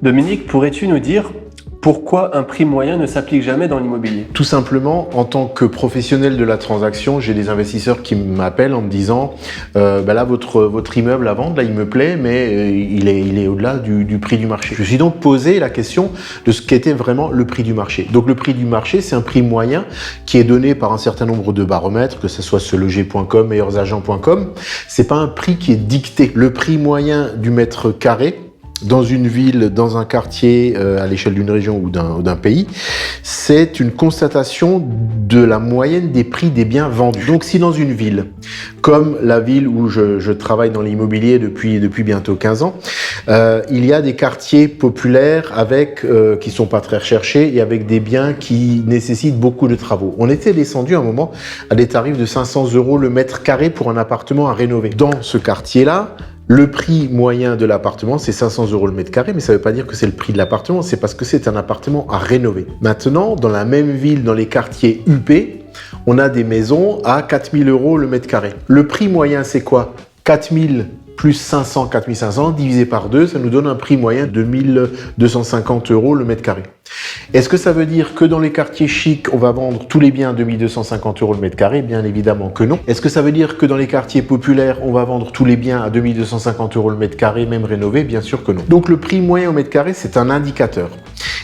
Dominique, pourrais-tu nous dire pourquoi un prix moyen ne s'applique jamais dans l'immobilier? Tout simplement, en tant que professionnel de la transaction, j'ai des investisseurs qui m'appellent en me disant là, votre immeuble à vendre, là, il me plaît, mais il est au-delà du prix du marché. Je me suis donc posé la question de ce qu'était vraiment le prix du marché. Donc le prix du marché, c'est un prix moyen qui est donné par un certain nombre de baromètres, que ce soit seloger.com, meilleursagents.com. C'est pas un prix qui est dicté. Le prix moyen du mètre carré dans une ville, dans un quartier, à l'échelle d'une région ou d'un pays, c'est une constatation de la moyenne des prix des biens vendus. Donc si dans une ville, comme la ville où je travaille dans l'immobilier depuis bientôt 15 ans, il y a des quartiers populaires avec qui sont pas très recherchés et avec des biens qui nécessitent beaucoup de travaux. On était descendu à un moment à des tarifs de 500 € le mètre carré pour un appartement à rénover. Dans ce quartier-là, le prix moyen de l'appartement, c'est 500 € le mètre carré, mais ça ne veut pas dire que c'est le prix de l'appartement, c'est parce que c'est un appartement à rénover. Maintenant, dans la même ville, dans les quartiers UP, on a des maisons à 4000 € le mètre carré. Le prix moyen, c'est quoi? 4000 plus 500, 4500 divisé par 2, ça nous donne un prix moyen de 1250 € le mètre carré. Est-ce que ça veut dire que dans les quartiers chics, on va vendre tous les biens à 2250 € le mètre carré? Bien évidemment que non. Est-ce que ça veut dire que dans les quartiers populaires, on va vendre tous les biens à 2250 € le mètre carré, même rénovés? Bien sûr que non. Donc le prix moyen au mètre carré, c'est un indicateur.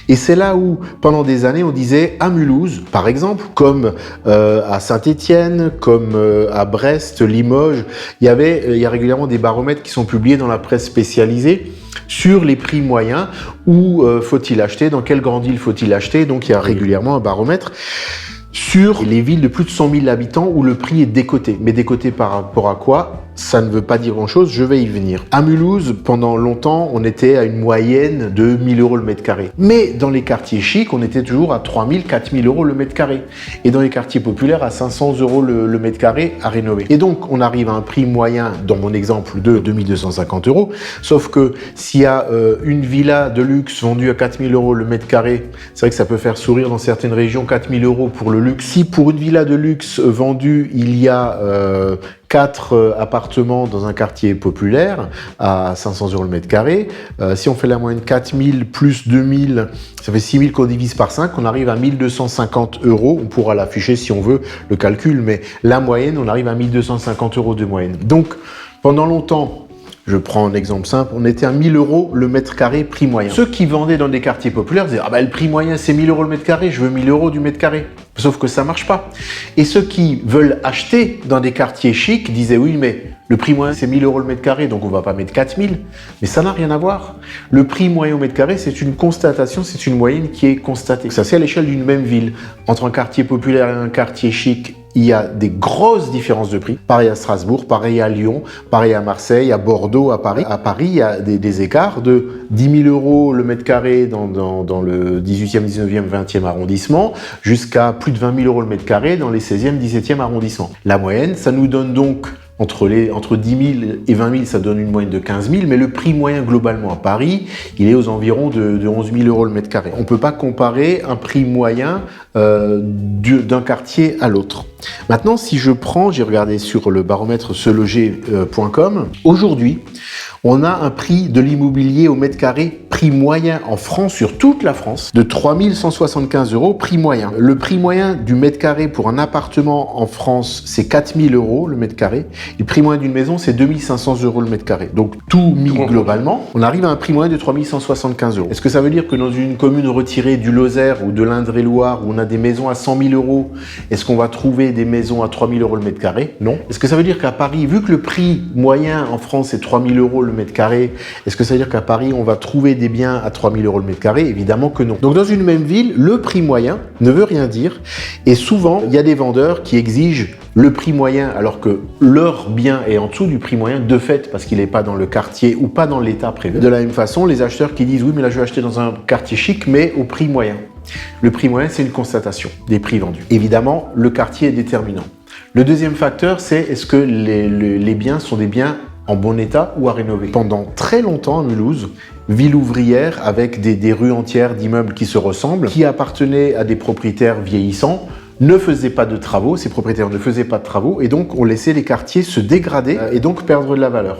Et c'est là où, pendant des années, on disait à Mulhouse, par exemple, comme à Saint-Étienne, comme à Brest, Limoges, il y a régulièrement des baromètres qui sont publiés dans la presse spécialisée sur les prix moyens, où faut-il acheter, dans quelle grande ville faut-il acheter. Donc il y a régulièrement un baromètre sur les villes de plus de 100 000 habitants où le prix est décoté. Mais décoté par rapport à quoi? Ça ne veut pas dire grand-chose, je vais y venir. À Mulhouse, pendant longtemps, on était à une moyenne de 1000 € le mètre carré. Mais dans les quartiers chics, on était toujours à 3000, 4000 € le mètre carré. Et dans les quartiers populaires, à 500 € le mètre carré à rénover. Et donc, on arrive à un prix moyen, dans mon exemple, de 2250 €. Sauf que s'il y a une villa de luxe vendue à 4000 € le mètre carré, c'est vrai que ça peut faire sourire dans certaines régions, 4000 € pour le luxe. Si pour une villa de luxe vendue, il y a 4 appartements dans un quartier populaire à 500 € le mètre carré. Si on fait la moyenne 4000 plus 2000, ça fait 6000 qu'on divise par 5, on arrive à 1250 €. On pourra l'afficher si on veut le calcul, mais la moyenne, on arrive à 1250 € de moyenne. Donc, pendant longtemps, je prends un exemple simple, on était à 1000 € le mètre carré prix moyen. Ceux qui vendaient dans des quartiers populaires disaient « Ah ben le prix moyen c'est 1000 € le mètre carré, je veux 1000 € du mètre carré ». Sauf que ça marche pas. Et ceux qui veulent acheter dans des quartiers chics disaient « Oui mais le prix moyen c'est 1000 € le mètre carré, donc on va pas mettre 4000 ». Mais ça n'a rien à voir. Le prix moyen au mètre carré c'est une constatation, c'est une moyenne qui est constatée. Ça c'est à l'échelle d'une même ville. Entre un quartier populaire et un quartier chic, il y a des grosses différences de prix. Pareil à Strasbourg, pareil à Lyon, pareil à Marseille, à Bordeaux, à Paris. À Paris, il y a des écarts de 10 000 € le mètre carré dans le 18e, 19e, 20e arrondissement, jusqu'à plus de 20 000 € le mètre carré dans les 16e, 17e arrondissements. La moyenne, ça nous donne donc entre 10 000 et 20 000, ça donne une moyenne de 15 000, mais le prix moyen globalement à Paris, il est aux environs de 11 000 € le mètre carré. On ne peut pas comparer un prix moyen d'un quartier à l'autre. Maintenant, si je prends, j'ai regardé sur le baromètre seloger.com, aujourd'hui, on a un prix de l'immobilier au mètre carré, prix moyen en France, sur toute la France, de 3 175 € prix moyen. Le prix moyen du mètre carré pour un appartement en France, c'est 4 000 € le mètre carré. Et le prix moyen d'une maison, c'est 2 500 € le mètre carré. Donc tout mis globalement, on arrive à un prix moyen de 3 175 €. Est-ce que ça veut dire que dans une commune retirée du Lozère ou de l'Indre-et-Loire, où on a des maisons à 100 000 €, est-ce qu'on va trouver des maisons à 3 000 € le mètre carré? Non. Est-ce que ça veut dire qu'à Paris, vu que le prix moyen en France est 3 000 € le mètre carré, est-ce que ça veut dire qu'à Paris, on va trouver des biens à 3 000 € le mètre carré? Évidemment que non. Donc dans une même ville, le prix moyen ne veut rien dire. Et souvent, il y a des vendeurs qui exigent le prix moyen alors que leur bien est en dessous du prix moyen de fait parce qu'il n'est pas dans le quartier ou pas dans l'état prévu. De la même façon, les acheteurs qui disent « Oui, mais là, je vais acheter dans un quartier chic, mais au prix moyen ». Le prix moyen, c'est une constatation des prix vendus. Évidemment, le quartier est déterminant. Le deuxième facteur, c'est est-ce que les biens sont des biens en bon état ou à rénover. Pendant très longtemps à Mulhouse, ville ouvrière avec des rues entières d'immeubles qui se ressemblent, qui appartenaient à des propriétaires vieillissants, ne faisaient pas de travaux, ces propriétaires ne faisaient pas de travaux, et donc on laissait les quartiers se dégrader et donc perdre de la valeur.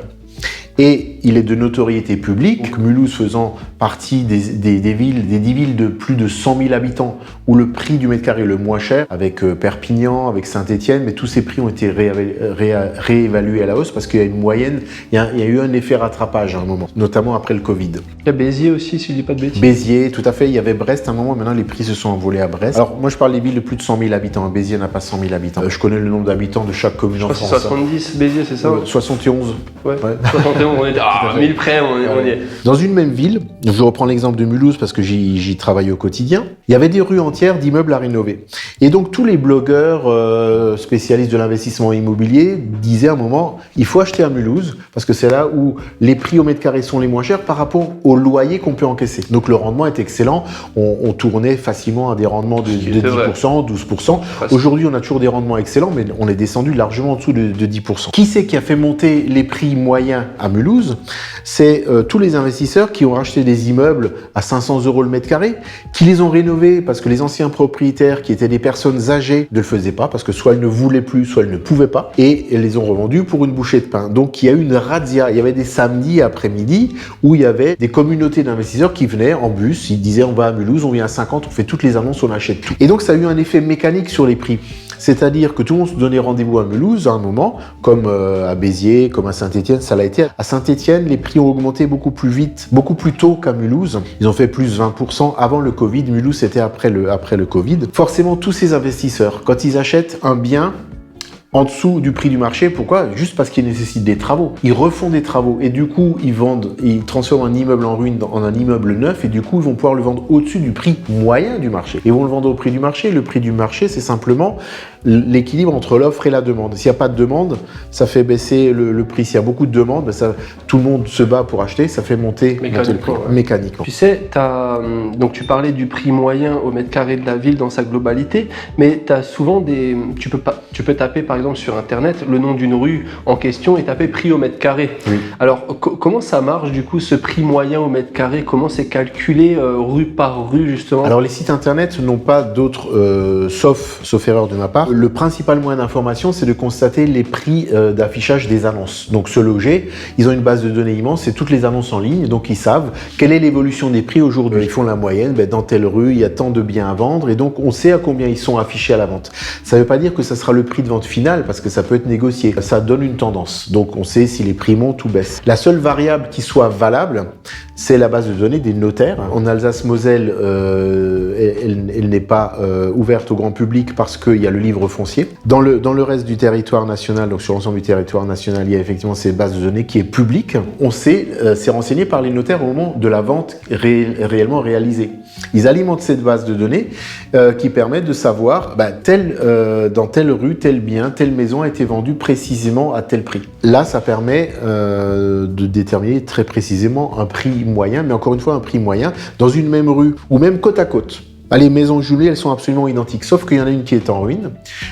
et il est de notoriété publique. Donc, Mulhouse faisant partie des 10 villes de plus de 100 000 habitants où le prix du mètre carré est le moins cher, avec Perpignan, avec Saint-Étienne, mais tous ces prix ont été réévalués à la hausse parce qu'il y a une moyenne, il y a eu un effet rattrapage à un moment, notamment après le Covid. Il y a Béziers aussi, si je dis pas de bêtises. Béziers, tout à fait. Il y avait Brest à un moment, maintenant les prix se sont envolés à Brest. Alors moi je parle des villes de plus de 100 000 habitants. Béziers n'a pas 100 000 habitants. Je connais le nombre d'habitants de chaque commune en France. Je crois que c'est 70 Béziers, c'est ça? 71. Ouais. 71, on est 1000 près, on y est. Dans une même ville, je reprends l'exemple de Mulhouse parce que j'y travaille au quotidien, il y avait des rues entières d'immeubles à rénover. Et donc tous les blogueurs spécialistes de l'investissement immobilier disaient à un moment, il faut acheter à Mulhouse parce que c'est là où les prix au mètre carré sont les moins chers par rapport au loyer qu'on peut encaisser. Donc le rendement est excellent, on tournait facilement à des rendements de 10%, 12%. Aujourd'hui on a toujours des rendements excellents, mais on est descendu largement en dessous de 10%. Qui c'est qui a fait monter les prix moyens à Mulhouse? C'est tous les investisseurs qui ont racheté des immeubles à 500 € le mètre carré, qui les ont rénovés parce que les anciens propriétaires, qui étaient des personnes âgées, ne le faisaient pas parce que soit elles ne voulaient plus, soit elles ne pouvaient pas, et elles les ont revendus pour une bouchée de pain. Donc il y a eu une razzia. Il y avait des samedis après-midi où il y avait des communautés d'investisseurs qui venaient en bus, ils disaient on va à Mulhouse, on vient à 50, on fait toutes les annonces, on achète tout. Et donc ça a eu un effet mécanique sur les prix. C'est-à-dire que tout le monde se donnait rendez-vous à Mulhouse à un moment, comme à Béziers, comme à Saint-Étienne, ça l'a été. À Saint-Étienne, les prix ont augmenté beaucoup plus vite, beaucoup plus tôt qu'à Mulhouse. Ils ont fait plus 20% avant le Covid. Mulhouse, c'était après le Covid. Forcément, tous ces investisseurs, quand ils achètent un bien en dessous du prix du marché, pourquoi? Juste parce qu'ils nécessitent des travaux. Ils refont des travaux et du coup, ils transforment un immeuble en ruine en un immeuble neuf et du coup, ils vont pouvoir le vendre au-dessus du prix moyen du marché. Ils vont le vendre au prix du marché. Le prix du marché, c'est simplement l'équilibre entre l'offre et la demande. S'il n'y a pas de demande, ça fait baisser le prix. S'il y a beaucoup de demandes, tout le monde se bat pour acheter, ça fait monter le prix mécaniquement. Tu sais, donc tu parlais du prix moyen au mètre carré de la ville dans sa globalité, mais tu as souvent tu peux taper par exemple sur internet le nom d'une rue en question et taper prix au mètre carré. Oui. Alors comment ça marche du coup ce prix moyen au mètre carré? Comment c'est calculé rue par rue justement? Alors les sites internet n'ont pas d'autres, sauf erreur de ma part. Le principal moyen d'information, c'est de constater les prix d'affichage des annonces. Donc Se Loger, ils ont une base de données immense, c'est toutes les annonces en ligne, donc ils savent quelle est l'évolution des prix aujourd'hui. Ils font la moyenne, dans telle rue, il y a tant de biens à vendre, et donc on sait à combien ils sont affichés à la vente. Ça ne veut pas dire que ça sera le prix de vente final, parce que ça peut être négocié. Ça donne une tendance, donc on sait si les prix montent ou baissent. La seule variable qui soit valable, c'est la base de données des notaires. En Alsace-Moselle, elle n'est pas ouverte au grand public parce qu'il y a le livre foncier. Dans le reste du territoire national, donc sur l'ensemble du territoire national, il y a effectivement cette base de données qui est publique. On sait, c'est renseigné par les notaires au moment de la vente réellement réalisée. Ils alimentent cette base de données qui permet de savoir dans telle rue, tel bien, telle maison a été vendue précisément à tel prix. Là, ça permet de déterminer très précisément un prix moyen, mais encore une fois un prix moyen, dans une même rue ou même côte à côte. Les maisons jumelées, elles sont absolument identiques, sauf qu'il y en a une qui est en ruine,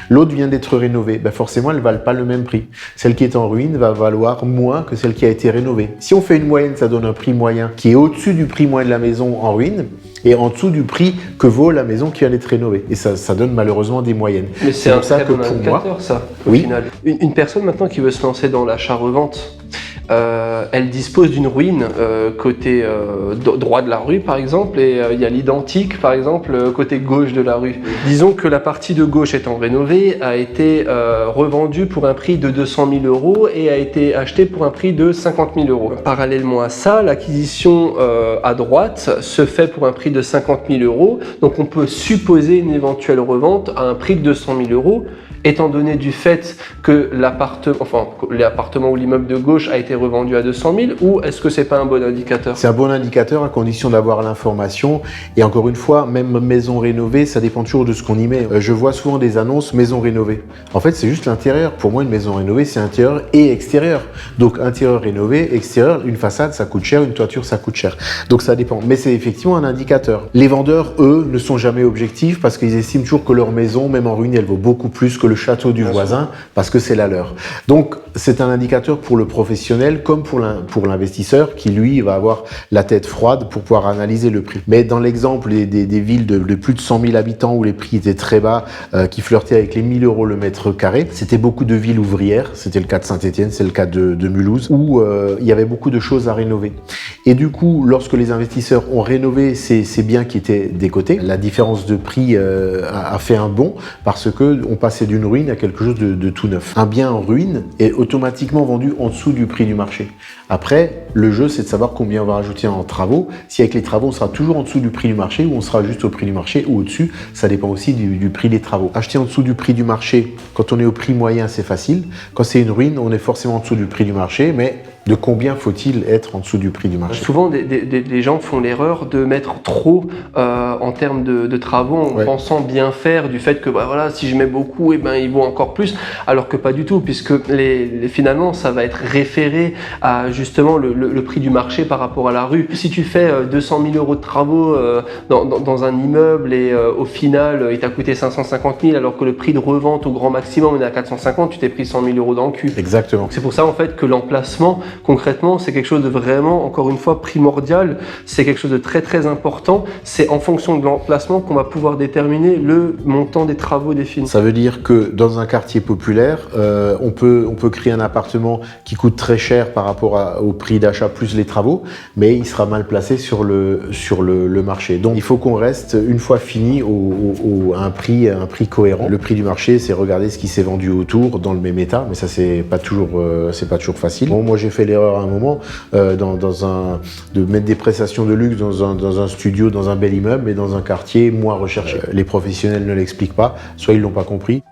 l'autre vient d'être rénovée. Forcément, elles ne valent pas le même prix. Celle qui est en ruine va valoir moins que celle qui a été rénovée. Si on fait une moyenne, ça donne un prix moyen qui est au-dessus du prix moyen de la maison en ruine et en dessous du prix que vaut la maison qui vient d'être rénovée. Et ça donne malheureusement des moyennes. Mais c'est un très bon indicateur, ça, au final. Une personne maintenant qui veut se lancer dans l'achat-revente, elle dispose d'une ruine côté droit de la rue par exemple et il y a l'identique par exemple côté gauche de la rue. Disons que la partie de gauche étant rénovée a été revendue pour un prix de 200 000 € et a été achetée pour un prix de 50 000 €. Parallèlement à ça, l'acquisition à droite se fait pour un prix de 50 000 €, donc on peut supposer une éventuelle revente à un prix de 200 000 €. Étant donné du fait que l'appartement ou l'immeuble de gauche a été revendu à 200 000, ou est-ce que c'est pas un bon indicateur? C'est un bon indicateur à condition d'avoir l'information. Et encore une fois, même maison rénovée, ça dépend toujours de ce qu'on y met. Je vois souvent des annonces maison rénovée. En fait, c'est juste l'intérieur. Pour moi, une maison rénovée, c'est intérieur et extérieur. Donc intérieur rénové, extérieur, une façade, ça coûte cher, une toiture, ça coûte cher. Donc ça dépend. Mais c'est effectivement un indicateur. Les vendeurs, eux, ne sont jamais objectifs parce qu'ils estiment toujours que leur maison, même en ruine, elle vaut beaucoup plus que le château du voisin parce que c'est la leur. Donc c'est un indicateur pour le professionnel comme pour l'investisseur qui lui va avoir la tête froide pour pouvoir analyser le prix. Mais dans l'exemple des villes de plus de 100 000 habitants où les prix étaient très bas, qui flirtaient avec les 1 000 € le mètre carré, c'était beaucoup de villes ouvrières, c'était le cas de Saint-Étienne, c'est le cas de Mulhouse, où il y avait beaucoup de choses à rénover. Et du coup, lorsque les investisseurs ont rénové ces biens qui étaient décotés, la différence de prix a fait un bond parce que on passait d'une ruine à quelque chose de tout neuf. Un bien en ruine est automatiquement vendu en dessous du prix du marché. Après, le jeu, c'est de savoir combien on va rajouter en travaux. Si avec les travaux, on sera toujours en dessous du prix du marché ou on sera juste au prix du marché ou au-dessus, ça dépend aussi du prix des travaux. Acheter en dessous du prix du marché, quand on est au prix moyen, c'est facile. Quand c'est une ruine, on est forcément en dessous du prix du marché, mais de combien faut-il être en dessous du prix du marché? Souvent, les gens font l'erreur de mettre trop en termes de travaux en pensant bien faire du fait que voilà, si je mets beaucoup, ils vont encore plus, alors que pas du tout, puisque finalement, ça va être référé à justement le prix du marché par rapport à la rue. Si tu fais 200 000 € de travaux dans un immeuble et au final, il t'a coûté 550 000 alors que le prix de revente au grand maximum est à 450, tu t'es pris 100 000 € dans le cul. Exactement. C'est pour ça en fait que l'emplacement, concrètement, c'est quelque chose de vraiment, encore une fois, primordial. C'est quelque chose de très très important. C'est en fonction de l'emplacement qu'on va pouvoir déterminer le montant des travaux définis. Ça veut dire que dans un quartier populaire, on peut créer un appartement qui coûte très cher par rapport au prix d'achat plus les travaux, mais il sera mal placé sur le marché. Donc il faut qu'on reste, une fois fini, à un prix cohérent. Le prix du marché, c'est regarder ce qui s'est vendu autour dans le même état, mais ça c'est pas toujours facile. Bon, moi j'ai fait l'erreur à un moment de mettre des prestations de luxe dans un studio, dans un bel immeuble, mais dans un quartier moins recherché. Les professionnels ne l'expliquent pas, soit ils l'ont pas compris.